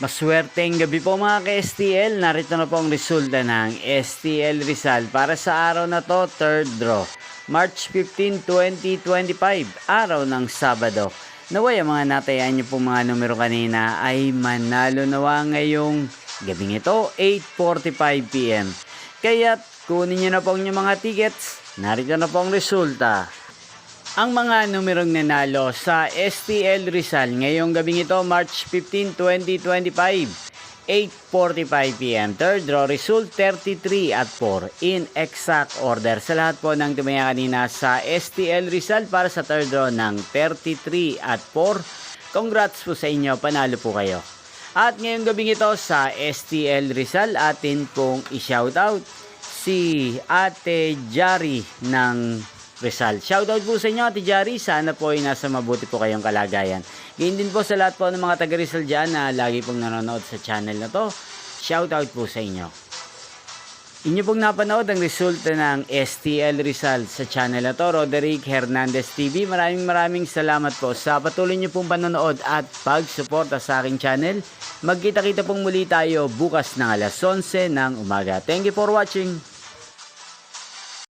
Maswerteng gabi po mga ka-STL. Narito na po ang resulta ng STL Rizal para sa araw na to, third draw. March 15, 2025, araw ng Sabado. Naway ang mga natayaan niyo po mga numero kanina ay manalo nawa ngayong gabing ito, 8:45 PM. Kaya kunin niyo na po ang inyong mga tickets. Narito na po ang resulta. Ang mga numerong nanalo sa STL Rizal ngayong gabing ito, March 15, 2025, 8:45 PM. Third draw result 33 at 4 in exact order. Sa lahat po ng tumaya kanina sa STL Rizal para sa third draw ng 33 at 4, congrats po sa inyo, panalo po kayo. At ngayong gabing ito sa STL Rizal, atin pong i-shoutout si Ate Jari ng Rizal. Shoutout po sa inyo, Ate Jari. Sana po ay nasa mabuti po kayong kalagayan. Gayun din po sa lahat po ng mga taga Rizal dyan na lagi pong nanonood sa channel na to. Shoutout po sa inyo. Inyo pong napanood ang resulta ng STL Rizal sa channel na to, Roderick Hernandez TV. Maraming salamat po sa patuloy nyo pong panonood at pag-suporta sa aking channel. Magkita-kita pong muli tayo bukas ng alas 11 ng umaga. Thank you for watching.